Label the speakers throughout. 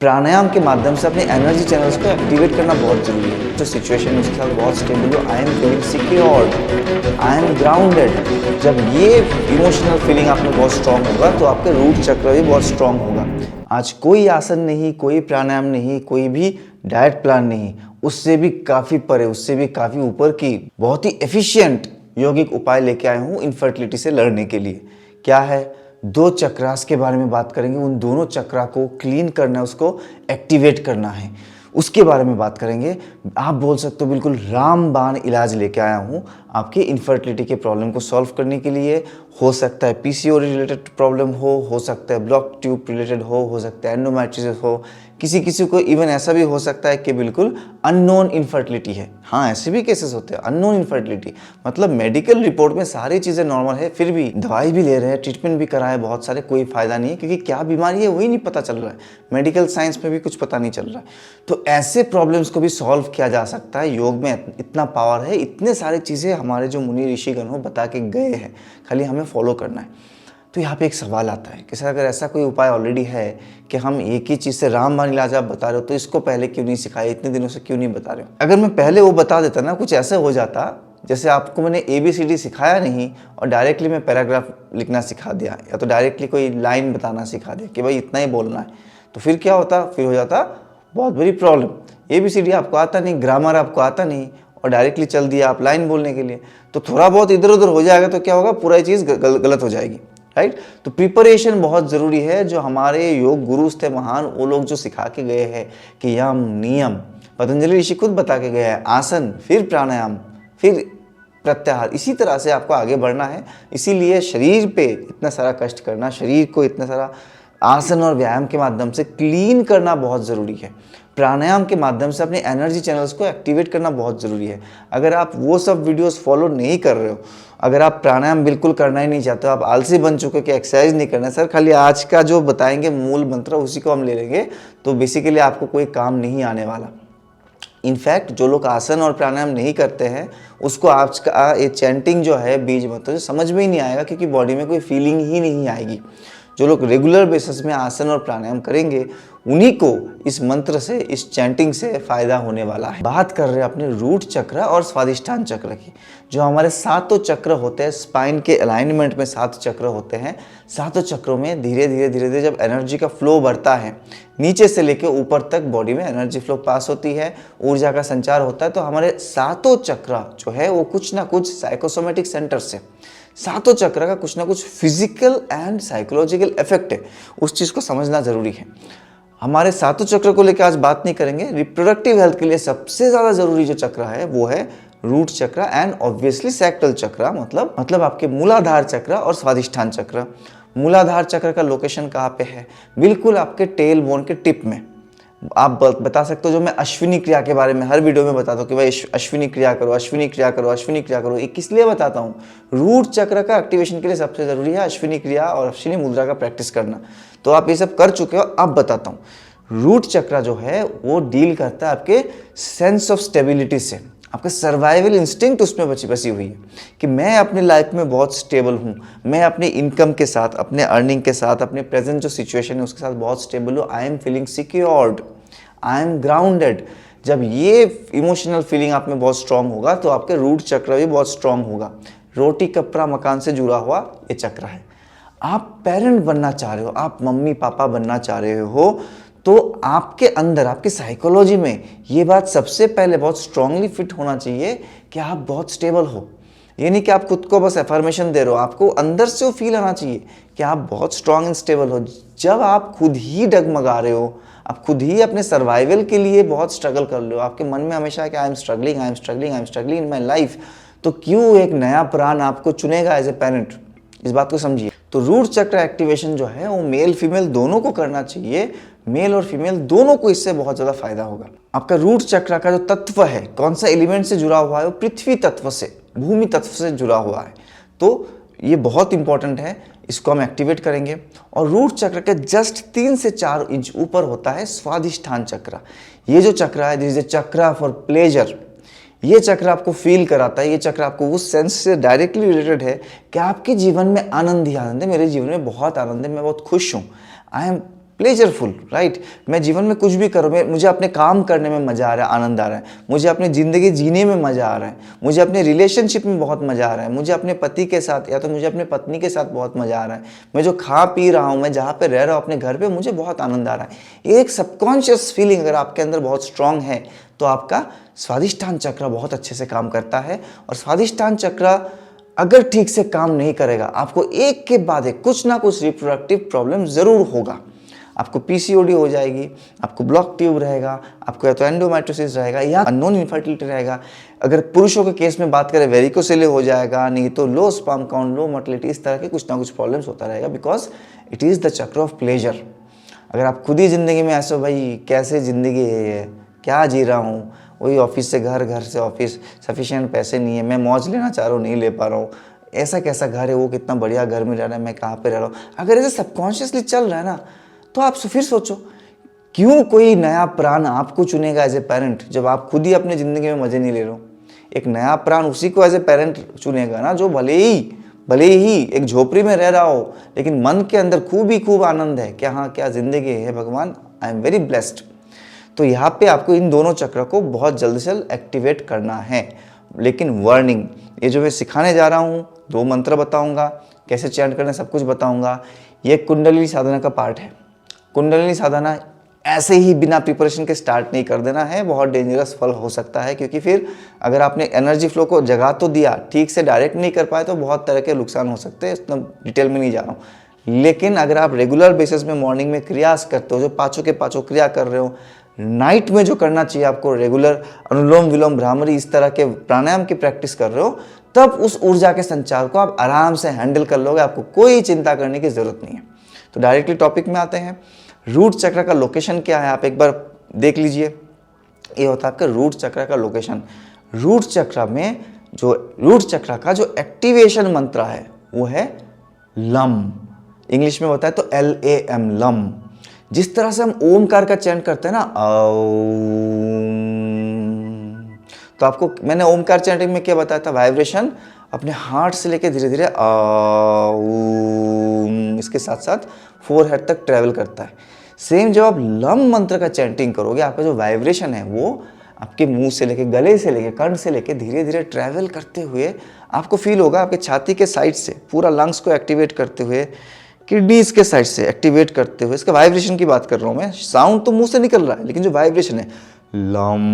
Speaker 1: प्राणायाम के माध्यम से अपने एनर्जी चैनल्स को एक्टिवेट करना बहुत जरूरी है। जो सिचुएशन है उसके साथ बहुत स्टेबल हो, I am feeling secured, I am grounded. जब ये इमोशनल फीलिंग आप में बहुत स्ट्रांग होगा तो आपके रूट चक्र भी बहुत स्ट्रांग होगा। आज कोई आसन नहीं, कोई प्राणायाम नहीं, कोई भी डाइट प्लान नहीं, उससे भी काफ़ी परे, उससे भी काफ़ी ऊपर की बहुत ही एफिशिएंट यौगिक उपाय लेके आया हूँ इनफर्टिलिटी से लड़ने के लिए। क्या है? 2 चक्रास के बारे में बात करेंगे। उन दोनों चक्रा को क्लीन करना है, उसको एक्टिवेट करना है, उसके बारे में बात करेंगे। आप बोल सकते हो बिल्कुल रामबाण इलाज लेके आया हूँ आपकी इनफर्टिलिटी के प्रॉब्लम को सॉल्व करने के लिए। हो सकता है पीसीओडी रिलेटेड प्रॉब्लम हो सकता है ब्लॉक ट्यूब रिलेटेड हो सकता है एंडोमेट्रियोसिस हो, किसी को इवन ऐसा भी हो सकता है कि बिल्कुल अननोन इनफर्टिलिटी है। हाँ, ऐसे भी केसेस होते हैं अननोन इनफर्टिलिटी, मतलब मेडिकल रिपोर्ट में सारी चीज़ें नॉर्मल है, फिर भी दवाई भी ले रहे हैं, ट्रीटमेंट भी कराए बहुत सारे, कोई फ़ायदा नहीं है क्योंकि क्या बीमारी है वही नहीं पता चल रहा है, मेडिकल साइंस में भी कुछ पता नहीं चल रहा है। तो ऐसे प्रॉब्लम्स को भी सॉल्व किया जा सकता है। योग में इतना पावर है, इतने सारी चीज़ें हमारे जो मुनि ऋषिगण हो बता के गए हैं, खाली हमें फॉलो करना है। तो यहाँ पे एक सवाल आता है कि सर अगर ऐसा कोई उपाय ऑलरेडी है कि हम एक ही चीज़ से रामबाण इलाज आप बता रहे हो, तो इसको पहले क्यों नहीं सिखाया, इतने दिनों से क्यों नहीं बता रहे हो? अगर मैं पहले वो बता देता ना, कुछ ऐसा हो जाता जैसे आपको मैंने ABCD सिखाया नहीं और डायरेक्टली मैं पैराग्राफ लिखना सिखा दिया, या तो डायरेक्टली कोई लाइन बताना सिखा दिया कि भाई इतना ही बोलना है, तो फिर क्या होता? फिर हो जाता बहुत बड़ी प्रॉब्लम। ABCD आपको आता नहीं, ग्रामर आपको आता नहीं और डायरेक्टली चल दिया आप लाइन बोलने के लिए, तो थोड़ा बहुत इधर उधर हो जाएगा तो क्या होगा? पूरा चीज़ गलत हो जाएगी, राइट? तो प्रिपरेशन बहुत ज़रूरी है। जो हमारे योग गुरुज थे महान, वो लोग जो सिखा के गए हैं कि यम नियम, पतंजलि ऋषि खुद बता के गए हैं, आसन फिर प्राणायाम फिर प्रत्याहार, इसी तरह से आपको आगे बढ़ना है। इसीलिए शरीर पे इतना सारा कष्ट करना, शरीर को इतना सारा आसन और व्यायाम के माध्यम से क्लीन करना बहुत ज़रूरी है। प्राणायाम के माध्यम से अपने एनर्जी चैनल्स को एक्टिवेट करना बहुत ज़रूरी है। अगर आप वो सब वीडियोस फॉलो नहीं कर रहे हो, अगर आप प्राणायाम बिल्कुल करना ही नहीं चाहते हो, आप आलसी बन चुके हो कि एक्सरसाइज नहीं करना, सर खाली आज का जो बताएंगे मूल मंत्र उसी को हम ले लेंगे, तो बेसिकली आपको कोई काम नहीं आने वाला। इनफैक्ट जो लोग आसन और प्राणायाम नहीं करते हैं उसको आज का ये चैंटिंग जो है बीज मंत्र समझ में ही नहीं आएगा, क्योंकि बॉडी में कोई फीलिंग ही नहीं आएगी। जो लोग रेगुलर बेसिस में आसन और प्राणायाम करेंगे उन्हीं को इस मंत्र से, इस चैंटिंग से फायदा होने वाला है। बात कर रहे हैं अपने रूट चक्र और स्वादिष्ठान चक्र की। जो हमारे 7 चक्र होते हैं, स्पाइन के अलाइनमेंट में 7 चक्र होते हैं। 7 चक्रों में धीरे धीरे जब एनर्जी का फ्लो बढ़ता है, नीचे से लेकर ऊपर तक बॉडी में एनर्जी फ्लो पास होती है, ऊर्जा का संचार होता है, तो हमारे 7 चक्र जो है वो कुछ ना कुछ साइकोसोमेटिक सेंटर से, 7 चक्र का कुछ ना कुछ फिजिकल एंड साइकोलॉजिकल इफेक्ट है, उस चीज़ को समझना जरूरी है। हमारे 7 चक्र को लेकर आज बात नहीं करेंगे। रिप्रोडक्टिव हेल्थ के लिए सबसे ज़्यादा जरूरी जो चक्र है वो है रूट चक्र एंड ऑब्वियसली सैक्रल चक्र, मतलब आपके मूलाधार चक्र और स्वादिष्ठान चक्र। मूलाधार चक्र का लोकेशन कहाँ पे है? बिल्कुल आपके टेल बोन के टिप में। आप बता सकते हो, जो मैं अश्विनी क्रिया के बारे में हर वीडियो में बताता हूँ कि भाई अश्विनी क्रिया करो, अश्विनी क्रिया करो, अश्विनी क्रिया करो। ये किस लिए बताता हूँ? रूट चक्र का एक्टिवेशन के लिए सबसे जरूरी है अश्विनी क्रिया और अश्विनी मुद्रा का प्रैक्टिस करना। तो आप ये सब कर चुके हो, अब बताता हूँ। रूट चक्र जो है वो डील करता है आपके सेंस ऑफ स्टेबिलिटी से, आपका सर्वाइवल इंस्टिंक्ट उसमें बसी हुई है कि मैं अपनी लाइफ में बहुत स्टेबल हूँ, मैं अपनी इनकम के साथ, अपने अर्निंग के साथ, अपने प्रेजेंट जो सिचुएशन है उसके साथ बहुत स्टेबल हूँ, I am feeling secured, I am grounded. जब ये इमोशनल फीलिंग आप में बहुत स्ट्रांग होगा तो आपके रूट चक्र भी बहुत स्ट्रांग होगा। रोटी कपड़ा मकान से जुड़ा हुआ ये चक्र है। आप पेरेंट बनना चाह रहे हो, आप मम्मी पापा बनना चाह रहे हो, तो आपके अंदर, आपकी साइकोलॉजी में ये बात सबसे पहले बहुत स्ट्रांगली फिट होना चाहिए कि आप बहुत स्टेबल हो। ये नहीं कि आप खुद को बस एफर्मेशन दे रहे हो, आपको अंदर से वो फील आना चाहिए कि आप बहुत स्ट्रांग एंड स्टेबल हो। जब आप खुद ही डगमगा रहे हो, आप खुद ही अपने सर्वाइवल के लिए बहुत स्ट्रगल कर रहे हो, आपके मन में हमेशा है कि I am struggling, I am struggling, I am struggling in my life, तो क्यों एक नया प्राण आपको चुनेगा एज ए पेरेंट? इस बात को समझिए। तो रूट चक्र एक्टिवेशन जो है वो मेल फीमेल दोनों को करना चाहिए। मेल और फीमेल दोनों को इससे बहुत ज़्यादा फायदा होगा। आपका रूट चक्र का जो तत्व है, कौन सा एलिमेंट से जुड़ा हुआ है? वो पृथ्वी तत्व से, भूमि तत्व से जुड़ा हुआ है। तो ये बहुत इंपॉर्टेंट है, इसको हम एक्टिवेट करेंगे। और रूट चक्र के जस्ट 3 से 4 इंच ऊपर होता है स्वादिष्ठान चक्र। ये जो चक्र है, दिस इज ए चक्र फॉर प्लेजर। ये चक्र आपको फील कराता है, ये चक्र आपको उस सेंस से डायरेक्टली रिलेटेड है कि आपके जीवन में आनंद ही आनंद है। मेरे जीवन में बहुत आनंद है, मैं बहुत खुश हूँ, आई एम प्लेजरफुल, राइट। मैं जीवन में कुछ भी करूँ, मुझे अपने काम करने में मज़ा आ रहा है, आनंद आ रहा है, मुझे अपनी ज़िंदगी जीने में मज़ा आ रहा है, मुझे अपने रिलेशनशिप में बहुत मज़ा आ रहा है, मुझे अपने पति के साथ या तो मुझे अपने पत्नी के साथ बहुत मज़ा आ रहा है, मैं जो खा पी रहा हूँ, मैं जहाँ पे रह रहा हूँ अपने घर पे, मुझे बहुत आनंद आ रहा है। एक सबकॉन्शियस फीलिंग अगर आपके अंदर बहुत स्ट्रांग है तो आपका स्वादिष्टान चक्र बहुत अच्छे से काम करता है। और स्वादिष्टान चक्र अगर ठीक से काम नहीं करेगा, आपको एक के बाद एक कुछ ना कुछ रिप्रोडक्टिव प्रॉब्लम ज़रूर होगा। आपको पीसीओडी हो जाएगी, आपको ब्लॉक ट्यूब रहेगा, आपको या तो एंडोमेट्रियोसिस रहेगा या अननोन इनफर्टिलिटी रहेगा। अगर पुरुषों के केस में बात करें वेरिकोसिल हो जाएगा, नहीं तो लो स्पर्म काउंट, लो मोटिलिटी, इस तरह के कुछ ना कुछ प्रॉब्लम्स होता रहेगा, बिकॉज इट इज़ द चक्र ऑफ प्लेजर। अगर आप खुद ही ज़िंदगी में ऐसे भाई कैसे ज़िंदगी है ये, क्या जी रहा हूँ, वही ऑफिस से घर, घर से ऑफिस, सफिशिएंट पैसे नहीं है, मैं मौज लेना चाह रहा हूँ, नहीं ले पा रहा हूँ, ऐसा कैसा घर है, वो कितना बढ़िया घर में रह रहा है, मैं कहाँ पे रह रहा हूँ, अगर ऐसे सबकॉन्शियसली चल रहा है ना, तो आप फिर सोचो क्यों कोई नया प्राण आपको चुनेगा एज ए पेरेंट, जब आप खुद ही अपनी ज़िंदगी में मज़े नहीं ले रहे हो। एक नया प्राण उसी को एज ए पेरेंट चुनेगा ना जो भले ही एक झोपड़ी में रह रहा हो, लेकिन मन के अंदर खूब ही खूब आनंद है, क्या हाँ क्या ज़िंदगी है भगवान, आई एम वेरी ब्लेस्ड। तो यहाँ पे आपको इन दोनों चक्र को बहुत जल्द से जल्द एक्टिवेट करना है। लेकिन वार्निंग, ये जो मैं सिखाने जा रहा हूँ, 2 मंत्र बताऊँगा, कैसे चैंट करना सब कुछ बताऊँगा, ये कुंडलिनी साधना का पार्ट है। कुंडलिनी साधना ऐसे ही बिना प्रिपरेशन के स्टार्ट नहीं कर देना है, बहुत डेंजरस फल हो सकता है, क्योंकि फिर अगर आपने एनर्जी फ्लो को जगा तो दिया, ठीक से डायरेक्ट नहीं कर पाए तो बहुत तरह के नुकसान हो सकते हैं, इतना डिटेल में नहीं जा रहा हूँ। लेकिन अगर आप रेगुलर बेसिस में मॉर्निंग में क्रियास करते हो, जो पाँचों के पाँचों क्रिया कर रहे हो, नाइट में जो करना चाहिए आपको रेगुलर अनुलोम विलोम भ्रामरी इस तरह के प्राणायाम की प्रैक्टिस कर रहे हो, तब उस ऊर्जा के संचार को आप आराम से हैंडल कर लोगे, आपको कोई चिंता करने की जरूरत नहीं है। तो डायरेक्टली टॉपिक में आते हैं। रूट चक्र का लोकेशन क्या है, आप एक बार देख लीजिए। ये होता है आपका रूट चक्र का लोकेशन। रूट चक्र में जो रूट चक्र का जो एक्टिवेशन मंत्र है वो है लम। इंग्लिश में होता है तो LAM, लम। जिस तरह से हम ओमकार का चैंट करते हैं ना, तो आपको मैंने ओमकार चैंटिंग में क्या बताया था, वाइब्रेशन अपने हार्ट से लेके धीरे धीरे इसके साथ साथ फोरहेड तक ट्रैवल करता है। सेम जब आप लम मंत्र का चैंटिंग करोगे, आपका जो वाइब्रेशन है वो आपके मुंह से लेके, गले से लेके, कंठ से लेके धीरे धीरे ट्रैवल करते हुए आपको फील होगा आपके छाती के साइड से, पूरा लंग्स को एक्टिवेट करते हुए, किडनीज के साइड से एक्टिवेट करते हुए। इसका वाइब्रेशन की बात कर रहा हूँ मैं, साउंड तो मुंह से निकल रहा है, लेकिन जो वाइब्रेशन है लम,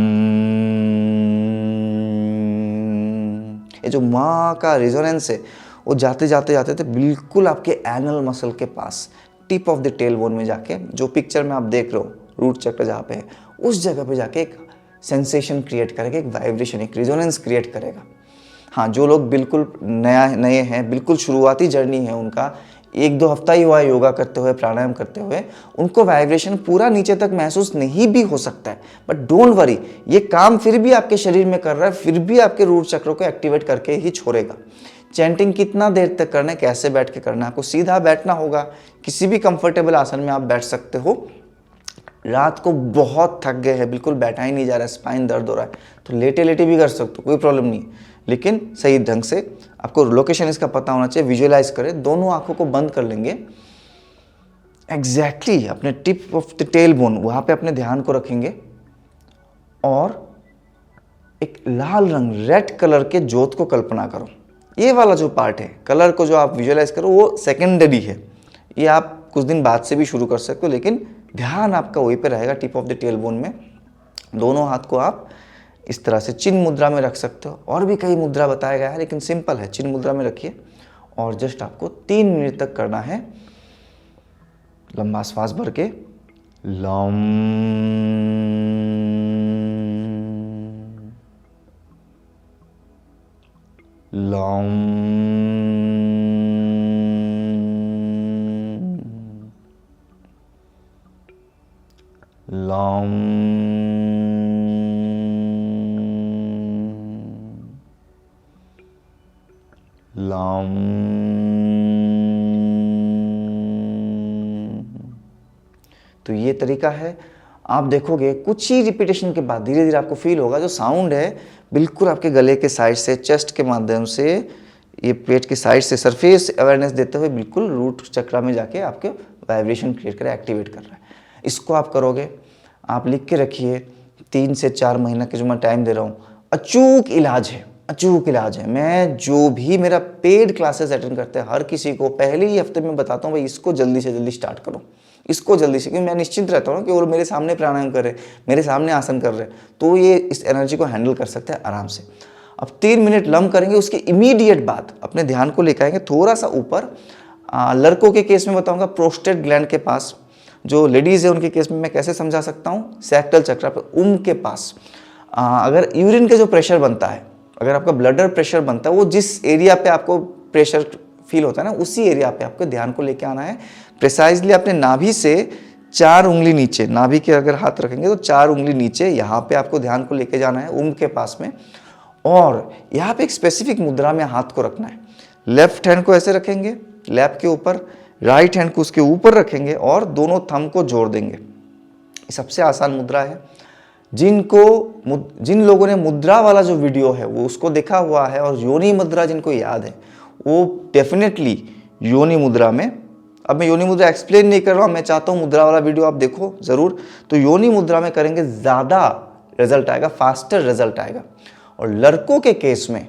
Speaker 1: ये जो माँ का रेजोनेंस है वो जाते जाते जाते थे बिल्कुल आपके एनल मसल के पास, tip of the tail bone में जाके, जो पिक्चर में आप देख रहे हो रूट चक्र जहाँ पे है, उस जगह पे जाके एक सेंसेशन क्रिएट करेगा, एक वाइब्रेशन, एक रेजोनेंस क्रिएट करेगा। हाँ, जो लोग बिल्कुल नए हैं, बिल्कुल शुरुआती जर्नी है उनका, 1-2 हफ्ता ही हुआ है योगा करते हुए, प्राणायाम करते हुए, उनको वाइब्रेशन पूरा नीचे तक महसूस नहीं भी हो सकता है, बट डोंट वरी, ये काम फिर भी आपके शरीर में कर रहा है, फिर भी आपके रूट चक्रों को एक्टिवेट करके ही छोड़ेगा। चैंटिंग कितना देर तक करना है, कैसे बैठ के करना है, आपको सीधा बैठना होगा, किसी भी कंफर्टेबल आसन में आप बैठ सकते हो। रात को बहुत थक गए हैं, बिल्कुल बैठा ही नहीं जा रहा है, स्पाइन दर्द हो रहा है, तो लेटे लेटे भी कर सकते हो, कोई प्रॉब्लम नहीं, लेकिन सही ढंग से आपको लोकेशन इसका पता होना चाहिए। विजुअलाइज करें, दोनों आंखों को बंद कर लेंगे, एग्जैक्टली अपने tip of the tail bone वहाँ पे अपने ध्यान को रखेंगे, और एक लाल रंग, रेड कलर के जोत को कल्पना करो। ये वाला जो पार्ट है, कलर को जो आप विजुअलाइज करो, वो सेकेंडरी है, ये आप कुछ दिन बाद से भी शुरू कर सकते हो, लेकिन ध्यान आपका वहीं पे रहेगा, tip of the tail bone में। दोनों हाथ को आप इस तरह से चिन्ह मुद्रा में रख सकते हो, और भी कई मुद्रा बताया गया है, लेकिन सिंपल है, चिन्ह मुद्रा में रखिए, और जस्ट आपको 3 मिनट तक करना है। लंबा श्वास भर के लम, लम, लम, लम, तो ये तरीका है। आप देखोगे कुछ ही रिपीटेशन के बाद धीरे धीरे आपको फील होगा, जो साउंड है बिल्कुल आपके गले के साइड से, चेस्ट के माध्यम से, ये पेट के साइड से सरफेस अवेयरनेस देते हुए बिल्कुल रूट चक्र में जाके आपके वाइब्रेशन क्रिएट कर रहा है, एक्टिवेट कर रहा है। इसको आप करोगे, आप लिख के रखिए, 3 से 4 महीना के जो मैं टाइम दे रहा हूँ, अचूक इलाज है, अचूक इलाज है। मैं जो भी मेरा पेड क्लासेस अटेंड करते हैं हर किसी को पहले ही हफ्ते में बताता हूँ भाई इसको जल्दी से जल्दी स्टार्ट करो, इसको जल्दी से, क्योंकि मैं निश्चिंत रहता हूँ कि वो मेरे सामने प्राणायाम कर रहे, मेरे सामने आसन कर रहे, तो ये इस एनर्जी को हैंडल कर सकते हैं आराम से। अब 3 मिनट लम करेंगे, उसके इमीडिएट बाद अपने ध्यान को लेकर आएंगे थोड़ा सा ऊपर। लड़कों के केस में बताऊंगा प्रोस्टेट ग्लैंड के पास, जो लेडीज़ है उनके केस में मैं कैसे समझा सकता हूँ, सैक्रल चक्र पे, के पास। अगर यूरिन का जो प्रेशर बनता है, अगर आपका ब्लडर प्रेशर बनता है, वो जिस एरिया पे आपको प्रेशर फील होता है ना, उसी एरिया पे आपको ध्यान को लेके आना है। प्रिसाइजली अपने नाभि से 4 उंगली नीचे, नाभि के अगर हाथ रखेंगे तो 4 उंगली नीचे, यहाँ पे आपको ध्यान को लेके जाना है के पास में। और यहाँ पे एक स्पेसिफिक मुद्रा में हाथ को रखना है। लेफ्ट हैंड को ऐसे रखेंगे लैप के ऊपर, राइट हैंड को उसके ऊपर रखेंगे और दोनों थंब को जोड़ देंगे। ये सबसे आसान मुद्रा है। जिन लोगों ने मुद्रा वाला जो वीडियो है वो उसको देखा हुआ है और योनि मुद्रा जिनको याद है, वो डेफिनेटली योनि मुद्रा में, अब मैं योनि मुद्रा एक्सप्लेन नहीं कर रहा हूँ, मैं चाहता हूँ मुद्रा वाला वीडियो आप देखो ज़रूर। तो योनि मुद्रा में करेंगे, ज़्यादा रिजल्ट आएगा, फास्टर रिजल्ट आएगा। और लड़कों के केस में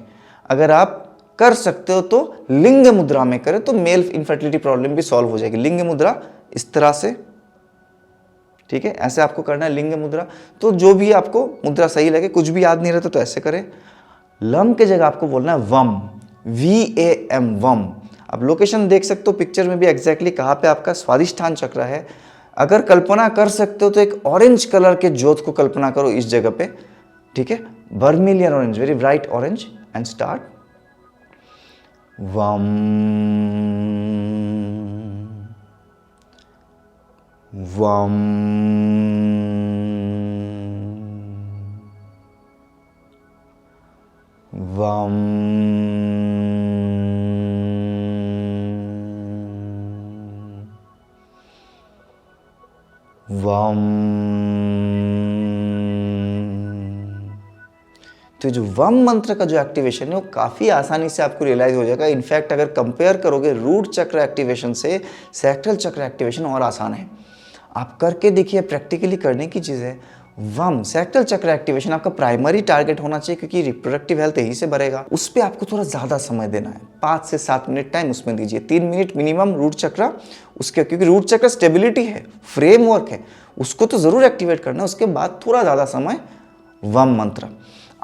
Speaker 1: अगर आप कर सकते हो तो लिंग मुद्रा में करें तो मेल इनफर्टिलिटी प्रॉब्लम भी सॉल्व हो जाएगी। लिंग मुद्रा इस तरह से, ठीक है, ऐसे आपको करना है लिंग मुद्रा। तो जो भी आपको मुद्रा सही लगे, कुछ भी याद नहीं रहता तो ऐसे करें। लम के जगह आपको बोलना है वम, VAM, वम। अब लोकेशन देख सकते हो पिक्चर में भी एग्जैक्टली कहाँ पे आपका स्वादिष्ठान चक्र है। अगर कल्पना कर सकते हो तो एक ऑरेंज कलर के ज्योत को कल्पना करो इस जगह पे, ठीक है, vermilion orange, very bright orange, and start. वम वम वम वम। तो जो वम मंत्र का जो एक्टिवेशन है वो काफ़ी आसानी से आपको रियलाइज हो जाएगा। इनफैक्ट अगर कंपेयर करोगे रूट चक्र एक्टिवेशन से, सैक्रल चक्र एक्टिवेशन और आसान है। आप करके देखिए, प्रैक्टिकली करने की चीज़ है। वम सैक्रल चक्र एक्टिवेशन आपका प्राइमरी टारगेट होना चाहिए, क्योंकि रिप्रोडक्टिव हेल्थ यहीं से बढ़ेगा। उस पर आपको थोड़ा ज़्यादा समय देना है, 5 से 7 मिनट टाइम उसमें दीजिए। 3 मिनट मिनिमम रूट चक्र उसके, क्योंकि रूट चक्र स्टेबिलिटी है, फ्रेमवर्क है, उसको तो ज़रूर एक्टिवेट करना है। उसके बाद थोड़ा ज़्यादा समय वम मंत्र।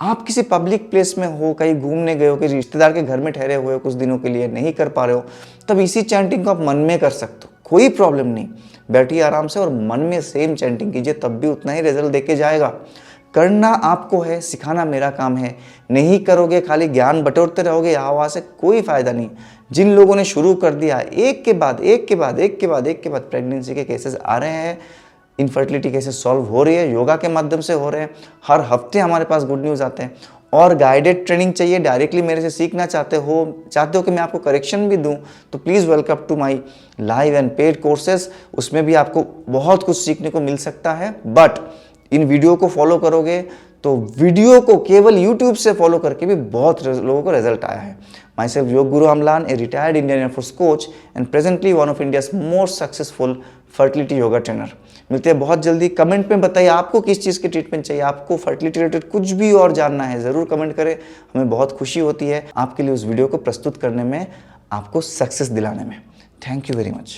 Speaker 1: आप किसी पब्लिक प्लेस में हो, कहीं घूमने गए हो, कि रिश्तेदार के घर में ठहरे हुए हो कुछ दिनों के लिए, नहीं कर पा रहे हो, तब इसी चैंटिंग को आप मन में कर सकते हो, कोई प्रॉब्लम नहीं। बैठिए आराम से और मन में सेम चैंटिंग कीजिए, तब भी उतना ही रिजल्ट देके जाएगा। करना आपको है, सिखाना मेरा काम है। नहीं करोगे, खाली ज्ञान बटोरते रहोगे यहाँ वहाँ से, कोई फायदा नहीं। जिन लोगों ने शुरू कर दिया, एक के बाद एक के बाद एक के बाद एक के बाद प्रेगनेंसी के केसेस आ रहे हैं, इनफर्टिलिटी केसेस सॉल्व हो रही है, योगा के माध्यम से हो रहे हैं। हर हफ्ते हमारे पास गुड न्यूज़ आते हैं। और गाइडेड ट्रेनिंग चाहिए, डायरेक्टली मेरे से सीखना चाहते हो कि मैं आपको करेक्शन भी दूं, तो please welcome to my live and paid courses. उसमें भी आपको बहुत कुछ सीखने को मिल सकता है। बट इन वीडियो को फॉलो करोगे तो वीडियो को केवल यूट्यूब से फॉलो करके भी बहुत लोगों को रिजल्ट आया है। My self yoga guru Amlan, a retired Indian air force coach and presently one of India's most successful fertility yoga trainer. मिलते हैं बहुत जल्दी। कमेंट में बताइए आपको किस चीज़ की ट्रीटमेंट चाहिए, आपको फर्टिलिटी रिलेटेड कुछ भी और जानना है, ज़रूर कमेंट करें। हमें बहुत खुशी होती है आपके लिए उस वीडियो को प्रस्तुत करने में, आपको सक्सेस दिलाने में। Thank you very much.